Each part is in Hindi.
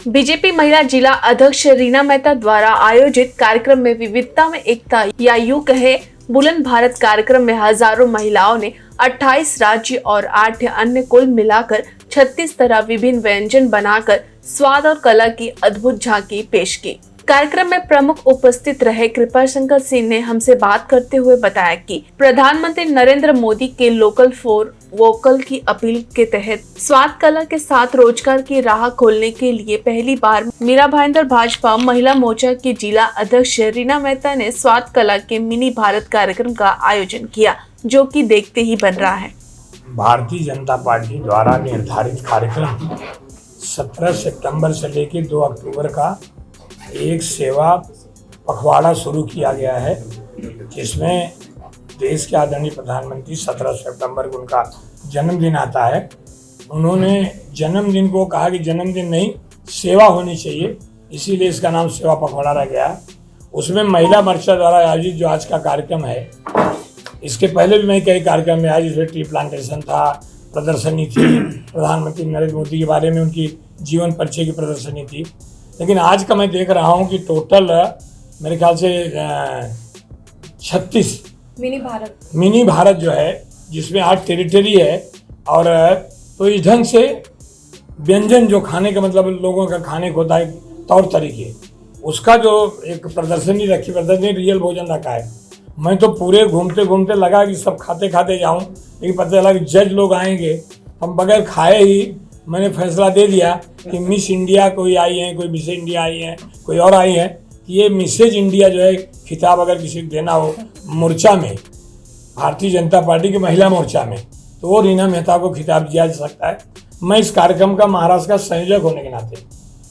बीजेपी महिला जिला अध्यक्ष रीना मेहता द्वारा आयोजित कार्यक्रम में विविधता में एकता या यूं कहे बुलंद भारत कार्यक्रम में हजारों महिलाओं ने 28 राज्य और 8 अन्य कुल मिलाकर 36 तरह विभिन्न व्यंजन बनाकर स्वाद और कला की अद्भुत झांकी पेश की। कार्यक्रम में प्रमुख उपस्थित रहे कृपाशंकर सिंह ने हमसे बात करते हुए बताया कि प्रधानमंत्री नरेंद्र मोदी के लोकल फॉर वोकल की अपील के तहत स्वाद कला के साथ रोजगार की राह खोलने के लिए पहली बार मीरा भाईंदर भाजपा महिला मोर्चा की जिला अध्यक्ष रीना मेहता ने स्वाद कला के मिनी भारत कार्यक्रम का आयोजन किया, जो कि देखते ही बन रहा है। भारतीय जनता पार्टी द्वारा निर्धारित कार्यक्रम 17 सितंबर से लेकर 2 अक्टूबर का एक सेवा पखवाड़ा शुरू किया गया है, जिसमें देश के आदरणीय प्रधानमंत्री 17 सितंबर को उनका जन्मदिन आता है। उन्होंने जन्मदिन को कहा कि जन्मदिन नहीं, सेवा होनी चाहिए, इसीलिए इसका नाम सेवा पखवाड़ा रह गया। उसमें महिला मोर्चा द्वारा आयोजित जो आज का कार्यक्रम है, इसके पहले भी मैं कई कार्यक्रम में आया, जिसमें ट्री प्लांटेशन था, प्रदर्शनी थी, प्रधानमंत्री नरेंद्र मोदी के बारे में उनकी जीवन परिचय की प्रदर्शनी थी। लेकिन आज का मैं देख रहा हूं कि टोटल मेरे ख्याल से 36 मिनी भारत जो है, जिसमें 8 टेरिटरी है। और तो इस ढंग से व्यंजन जो खाने का मतलब लोगों का खाने को होता है तौर तरीके, उसका जो एक प्रदर्शनी रखी, प्रदर्शनी रियल भोजन रखा है। मैं तो पूरे घूमते घूमते लगा कि सब खाते खाते जाऊं, लेकिन पता चला कि जज लोग आएंगे, हम बगैर खाए ही मैंने फैसला दे दिया कि मिस इंडिया कोई आई है, कोई मिस इंडिया आई है, कोई और आई है, कि ये मिसेज इंडिया जो है खिताब अगर किसी को देना हो मोर्चा में, भारतीय जनता पार्टी की महिला मोर्चा में, तो वो रीना मेहता को खिताब दिया जा सकता है। मैं इस कार्यक्रम का महाराष्ट्र का संयोजक होने के नाते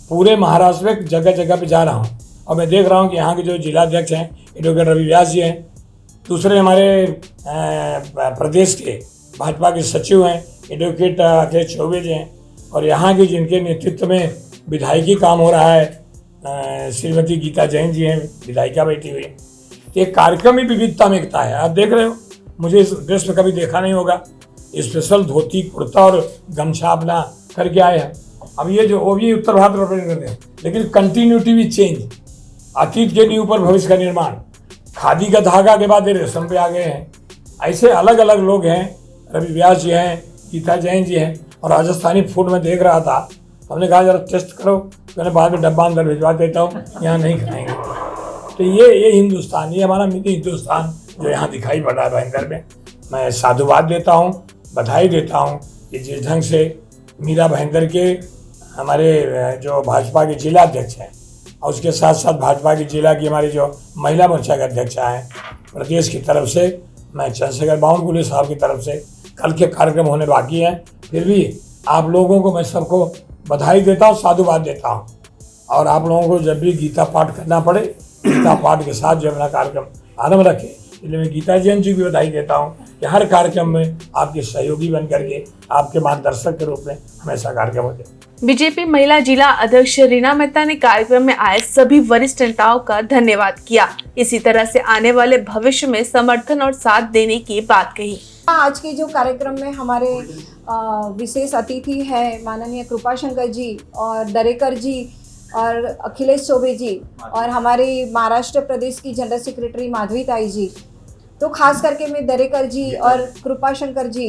पूरे महाराष्ट्र में जगह जगह पे जा रहा हूँ, और मैं देख रहा हूँ कि यहाँ के जो जिलाध्यक्ष हैं एडवोकेट रवि व्यास जी हैं, दूसरे हमारे प्रदेश के भाजपा के सचिव हैं एडवोकेट अखिलेश चौबे जी हैं, और यहाँ के जिनके नेतृत्व में विधायकी काम हो रहा है श्रीमती गीता जैन जी हैं, विधायिका बैठी हुई। तो एक कार्यक्रम में विविधता में एकता है। आप देख रहे हो, मुझे इस ड्रेस में कभी देखा नहीं होगा, स्पेशल धोती कुर्ता और गमछा अपना करके आए हैं। अब ये जो वो भी उत्तर भारत रिप्रेजेंट करते हैं, लेकिन कंटिन्यूटी भी चेंज, अतीत के नींव पर भविष्य का निर्माण। खादी का धागा के बाद रेशम पे आ गए हैं। ऐसे अलग अलग लोग हैं, रवि व्यास जी हैं, गीता जैन जी हैं। और राजस्थानी फूड में देख रहा था, हमने कहा जरा टेस्ट करो, मैंने बाद में डब्बा अंदर भिजवा देता हूँ, यहाँ नहीं खाएंगे। तो ये हिंदुस्तान, ये हमारा मिनी हिंदुस्तान जो यहाँ दिखाई पड़ रहा है भाईंदर में। मैं साधुवाद देता हूँ, बधाई देता हूँ कि जिस ढंग से मीरा भाईंदर के हमारे जो भाजपा के जिला अध्यक्ष हैं, और उसके साथ साथ भाजपा की जिला की हमारी जो महिला मोर्चा के अध्यक्षा हैं प्रदेश की तरफ से, मैं चंद्रशेखर बावनकुले साहब की तरफ से, कल के कार्यक्रम होने बाकी हैं, फिर भी आप लोगों को मैं सबको बधाई देता हूँ, साधुवाद देता हूँ। और आप लोगों को जब भी गीता पाठ करना पड़े, गीता पाठ के साथ जो अपना कार्यक्रम आरंभ रखें। इसलिए मैं गीता जैन जी की बधाई देता हूँ कि हर कार्यक्रम में आपके सहयोगी बन करके, आपके मार्गदर्शक के रूप में हमेशा कार्यक्रम होते। बीजेपी महिला जिला अध्यक्ष रीना मेहता ने कार्यक्रम में आए सभी वरिष्ठ नेताओं का धन्यवाद किया। इसी तरह से आने वाले भविष्य में समर्थन और साथ देने की बात कही। आज के जो कार्यक्रम में हमारे विशेष अतिथि है माननीय कृपाशंकर जी और दरेकर जी और अखिलेश चौबे जी और हमारी महाराष्ट्र प्रदेश की जनरल सेक्रेटरी माधवी ताई जी। तो खास करके मैं दरेकर जी और कृपाशंकर जी,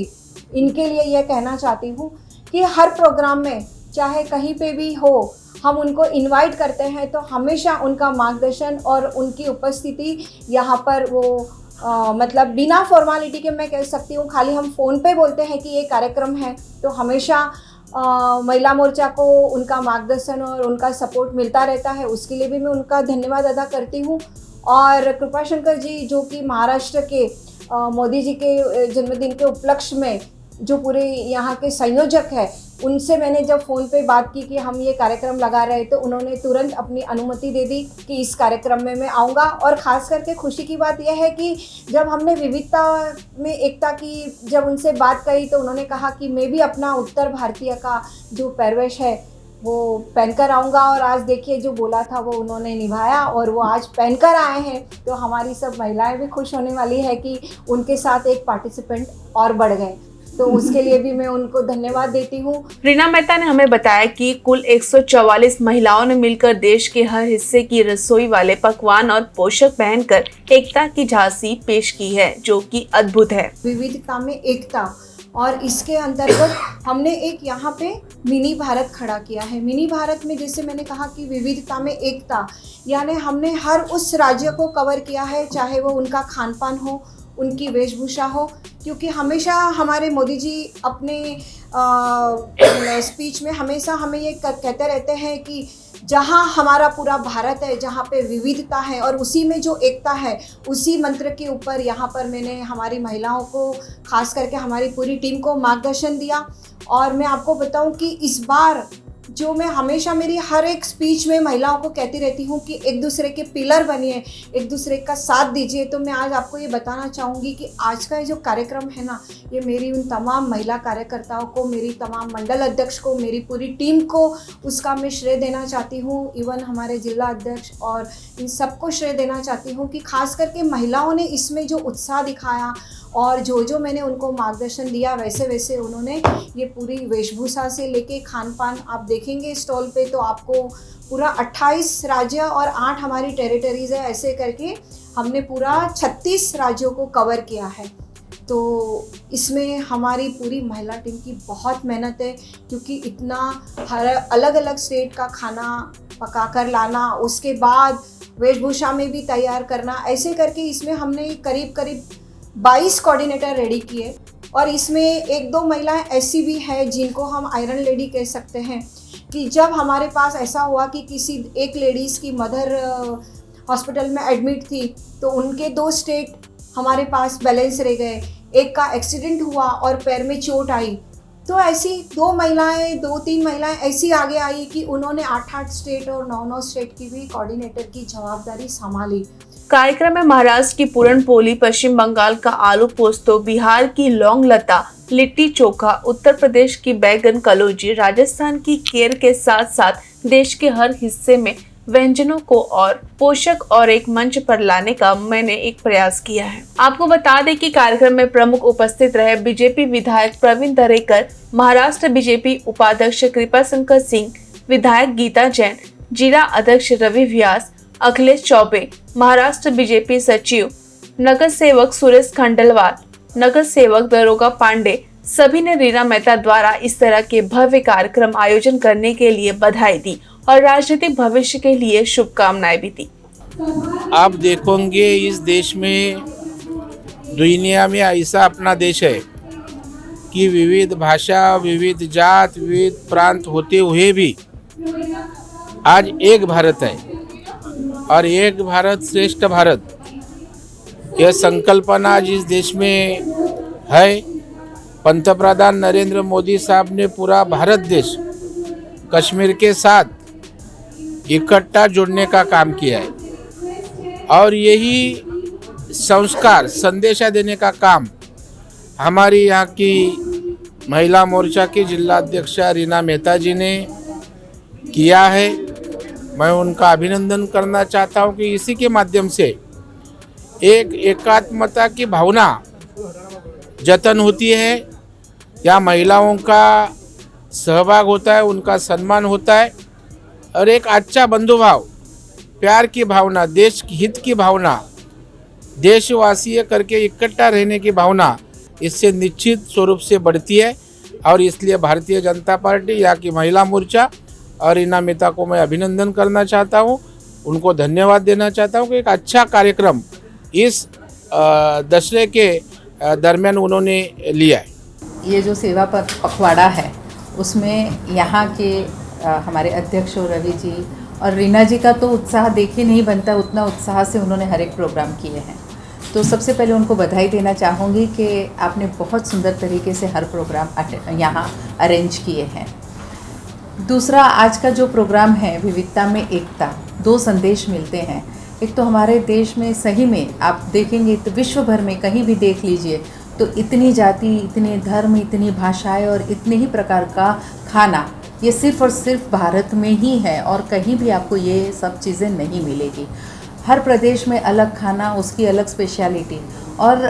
इनके लिए यह कहना चाहती हूँ कि हर प्रोग्राम में चाहे कहीं पे भी हो, हम उनको इनवाइट करते हैं तो हमेशा उनका मार्गदर्शन और उनकी उपस्थिति यहाँ पर वो मतलब बिना फॉर्मेलिटी के मैं कह सकती हूँ, खाली हम फ़ोन पे बोलते हैं कि ये कार्यक्रम है, तो हमेशा महिला मोर्चा को उनका मार्गदर्शन और उनका सपोर्ट मिलता रहता है। उसके लिए भी मैं उनका धन्यवाद अदा करती हूँ। और कृपाशंकर जी जो कि महाराष्ट्र के मोदी जी के जन्मदिन के उपलक्ष्य में जो पूरे यहाँ के संयोजक है, उनसे मैंने जब फ़ोन पे बात की कि हम ये कार्यक्रम लगा रहे, तो उन्होंने तुरंत अपनी अनुमति दे दी कि इस कार्यक्रम में मैं आऊँगा। और ख़ास करके खुशी की बात यह है कि जब हमने विविधता में एकता की जब उनसे बात करी, तो उन्होंने कहा कि मैं भी अपना उत्तर भारतीय का जो पहरवेश है वो पहनकर आऊँगा। और आज देखिए जो बोला था वो उन्होंने निभाया और वो आज पहनकर आए हैं। तो हमारी सब महिलाएं भी खुश होने वाली है कि उनके साथ एक पार्टिसिपेंट और बढ़ गए। तो उसके लिए भी मैं उनको धन्यवाद देती हूँ। रीना मेहता ने हमें बताया कि कुल 144 महिलाओं ने मिलकर देश के हर हिस्से की रसोई वाले पकवान और पोशाक पहनकर एकता की झांकी पेश की है, जो कि अद्भुत है। विविधता में एकता, और इसके अंतर्गत हमने एक यहाँ पे मिनी भारत खड़ा किया है। मिनी भारत में जैसे मैंने कहा कि विविधता में एकता, यानी हमने हर उस राज्य को कवर किया है, चाहे वो उनका खान पान हो, उनकी वेशभूषा हो, क्योंकि हमेशा हमारे मोदी जी अपने स्पीच में हमेशा हमें ये कहते रहते हैं कि जहाँ हमारा पूरा भारत है, जहाँ पे विविधता है और उसी में जो एकता है, उसी मंत्र के ऊपर यहाँ पर मैंने हमारी महिलाओं को, खास करके हमारी पूरी टीम को मार्गदर्शन दिया। और मैं आपको बताऊं कि इस बार जो मैं हमेशा मेरी हर एक स्पीच में महिलाओं को कहती रहती हूँ कि एक दूसरे के पिलर बनिए, एक दूसरे का साथ दीजिए, तो मैं आज आपको ये बताना चाहूँगी कि आज का ये जो कार्यक्रम है ना, ये मेरी उन तमाम महिला कार्यकर्ताओं को, मेरी तमाम मंडल अध्यक्ष को, मेरी पूरी टीम को उसका मैं श्रेय देना चाहती हूँ। इवन हमारे जिला अध्यक्ष और इन सबको श्रेय देना चाहती हूँ कि खास करके महिलाओं ने इसमें जो उत्साह दिखाया और जो मैंने उनको मार्गदर्शन दिया, वैसे वैसे उन्होंने ये पूरी वेशभूषा से लेके खान पान, आप देखेंगे स्टॉल पे तो आपको पूरा 28 राज्य और 8 हमारी टेरिटरीज़ है, ऐसे करके हमने पूरा 36 राज्यों को कवर किया है। तो इसमें हमारी पूरी महिला टीम की बहुत मेहनत है, क्योंकि इतना हर अलग अलग स्टेट का खाना पका कर लाना, उसके बाद वेशभूषा में भी तैयार करना, ऐसे करके इसमें हमने करीब 22 कोऑर्डिनेटर रेडी किए। और इसमें एक दो महिलाएं ऐसी भी हैं जिनको हम आयरन लेडी कह सकते हैं, कि जब हमारे पास ऐसा हुआ कि किसी एक लेडीज़ की मदर हॉस्पिटल में एडमिट थी, तो उनके 2 स्टेट हमारे पास बैलेंस रह गए, एक का एक्सीडेंट हुआ और पैर में चोट आई, तो ऐसी 2-3 महिलाएं ऐसी आगे आई कि उन्होंने 8-8 स्टेट और 9-9 स्टेट की भी कोऑर्डिनेटर की जवाबदारी संभाली। कार्यक्रम में महाराष्ट्र की पूरन पोली, पश्चिम बंगाल का आलू पोस्तो, बिहार की लौंग लता, लिट्टी चोखा, उत्तर प्रदेश की बैगन कलौजी, राजस्थान की केर के साथ साथ देश के हर हिस्से में व्यंजनों को और पोषक और एक मंच पर लाने का मैंने एक प्रयास किया है। आपको बता दें कि कार्यक्रम में प्रमुख उपस्थित रहे बीजेपी विधायक प्रवीण दरेकर, महाराष्ट्र बीजेपी उपाध्यक्ष कृपाशंकर सिंह, विधायक गीता जैन, जिला अध्यक्ष रवि व्यास, अखिलेश चौबे, महाराष्ट्र बीजेपी सचिव, नगर सेवक सुरेश खंडलवाल, नगर सेवक दरोगा पांडे, सभी ने रीना मेहता द्वारा इस तरह के भव्य कार्यक्रम आयोजन करने के लिए बधाई दी और राजनीतिक भविष्य के लिए शुभकामनाएं भी दी। आप देखोगे इस देश में, दुनिया में ऐसा अपना देश है कि विविध भाषा, विविध जात, विविध प्रांत होते हुए भी आज एक भारत है और एक भारत श्रेष्ठ भारत, यह संकल्पना आज इस देश में है। पंतप्रधान नरेंद्र मोदी साहब ने पूरा भारत देश कश्मीर के साथ इकट्ठा जोड़ने का काम किया है और यही संस्कार संदेशा देने का काम हमारी यहाँ की महिला मोर्चा की जिला अध्यक्षा रीना मेहता जी ने किया है। मैं उनका अभिनंदन करना चाहता हूँ कि इसी के माध्यम से एक एकात्मता की भावना जतन होती है, या महिलाओं का सहभाग होता है, उनका सम्मान होता है और एक अच्छा बंधुभाव, प्यार की भावना, देश हित की भावना, देशवासी करके इकट्ठा रहने की भावना इससे निश्चित स्वरूप से बढ़ती है। और इसलिए भारतीय जनता पार्टी, यहाँ की महिला मोर्चा और रीना मेहता को मैं अभिनंदन करना चाहता हूँ, उनको धन्यवाद देना चाहता हूँ कि एक अच्छा कार्यक्रम इस दशहरे के दरमियान उन्होंने लिया है। ये जो सेवा पखवाड़ा है उसमें यहाँ के हमारे अध्यक्ष रवि जी और रीना जी का तो उत्साह देखे नहीं बनता, उतना उत्साह से उन्होंने हर एक प्रोग्राम किए हैं। तो सबसे पहले उनको बधाई देना चाहूँगी कि आपने बहुत सुंदर तरीके से हर प्रोग्राम यहाँ अरेंज किए हैं। दूसरा, आज का जो प्रोग्राम है विविधता में एकता, 2 संदेश मिलते हैं। एक तो हमारे देश में सही में आप देखेंगे तो विश्व भर में कहीं भी देख लीजिए तो इतनी जाति, इतने धर्म, इतनी भाषाएं और इतने ही प्रकार का खाना, ये सिर्फ़ और सिर्फ भारत में ही है और कहीं भी आपको ये सब चीज़ें नहीं मिलेगी। हर प्रदेश में अलग खाना, उसकी अलग स्पेशलिटी। और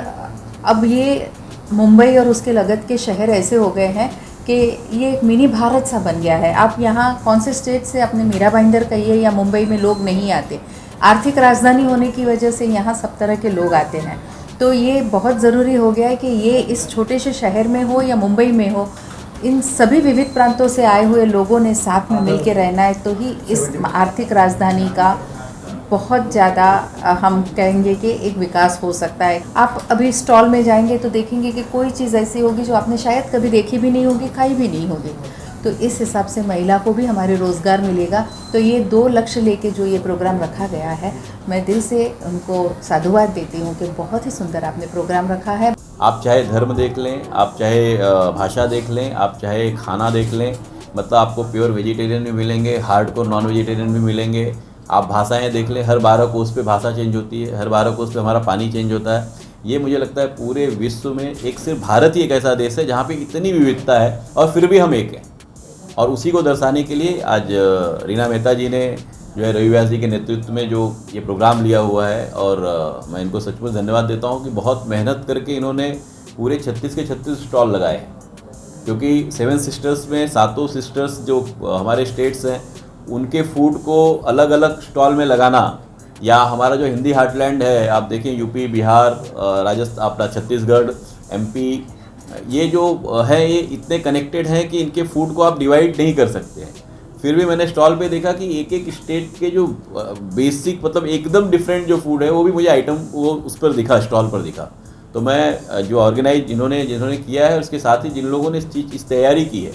अब ये मुंबई और उसके लगत के शहर ऐसे हो गए हैं कि ये एक मिनी भारत सा बन गया है। आप यहाँ कौन से स्टेट से अपने मीरा भाईंदर कहिए या मुंबई में लोग नहीं आते, आर्थिक राजधानी होने की वजह से यहाँ सब तरह के लोग आते हैं। तो ये बहुत ज़रूरी हो गया है कि ये इस छोटे से शहर में हो या मुंबई में हो, इन सभी विविध प्रांतों से आए हुए लोगों ने साथ में मिलकर रहना है, तो ही इस आर्थिक राजधानी का बहुत ज़्यादा हम कहेंगे कि एक विकास हो सकता है। आप अभी स्टॉल में जाएंगे तो देखेंगे कि कोई चीज़ ऐसी होगी जो आपने शायद कभी देखी भी नहीं होगी, खाई भी नहीं होगी। तो इस हिसाब से महिला को भी हमारे रोज़गार मिलेगा। तो ये 2 लक्ष्य लेके जो ये प्रोग्राम रखा गया है, मैं दिल से उनको साधुवाद देती हूँ कि बहुत ही सुंदर आपने प्रोग्राम रखा है। आप चाहे धर्म देख लें, आप चाहे भाषा देख लें, आप चाहे खाना देख लें, मतलब आपको प्योर वेजिटेरियन भी मिलेंगे, हार्डकोर नॉन वेजिटेरियन भी मिलेंगे। आप भाषाएं देख लें, हर 12 कोस पे भाषा चेंज होती है, हर 12 कोस पे हमारा पानी चेंज होता है। ये मुझे लगता है पूरे विश्व में एक सिर्फ भारत ही एक ऐसा देश है जहाँ पे इतनी विविधता है और फिर भी हम एक हैं। और उसी को दर्शाने के लिए आज रीना मेहता जी ने जो है रवि व्यास जी के नेतृत्व में जो ये प्रोग्राम लिया हुआ है, और मैं इनको सचमुच धन्यवाद देता हूँ कि बहुत मेहनत करके इन्होंने पूरे 36 के 36 स्टॉल लगाए हैं। क्योंकि 7 सिस्टर्स में 7 सिस्टर्स जो हमारे स्टेट्स हैं, उनके फूड को अलग अलग स्टॉल में लगाना, या हमारा जो हिंदी हार्टलैंड है, आप देखें यूपी, बिहार, राजस्थान, अपना छत्तीसगढ़, एमपी, ये जो है ये इतने कनेक्टेड हैं कि इनके फूड को आप डिवाइड नहीं कर सकते हैं। फिर भी मैंने स्टॉल पे देखा कि एक एक स्टेट के जो बेसिक मतलब एकदम डिफरेंट जो फूड है वो भी मुझे आइटम वो उस पर दिखा, स्टॉल पर दिखा। तो मैं जो ऑर्गेनाइज जिन्होंने किया है, उसके साथ ही जिन लोगों ने इस तैयारी की है,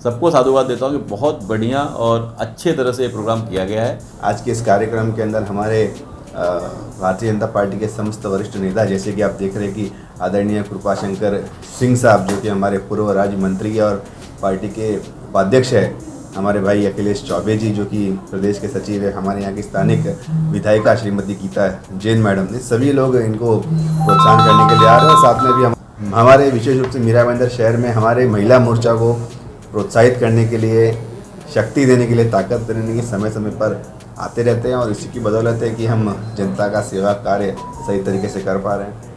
सबको साधुवाद देता हूँ कि बहुत बढ़िया और अच्छे तरह से ये प्रोग्राम किया गया है। आज के इस कार्यक्रम के अंदर हमारे भारतीय जनता पार्टी के समस्त वरिष्ठ नेता, जैसे कि आप देख रहे हैं कि आदरणीय कृपाशंकर सिंह साहब, जो कि हमारे पूर्व राज्य मंत्री और पार्टी के उपाध्यक्ष है, हमारे भाई अखिलेश चौबे जी, जो कि प्रदेश के सचिव है, हमारे यहाँ की स्थानिक विधायिका श्रीमती गीता जैन मैडम ने, सभी लोग इनको प्रोत्साहन करने के लिए आ रहे हैं। साथ में भी हमारे विशेष रूप से मीरा भाईंदर शहर में हमारे महिला मोर्चा को प्रोत्साहित करने के लिए, शक्ति देने के लिए, ताकत देने के लिए समय समय पर आते रहते हैं, और इसी की बदौलत है कि हम जनता का सेवा कार्य सही तरीके से कर पा रहे हैं।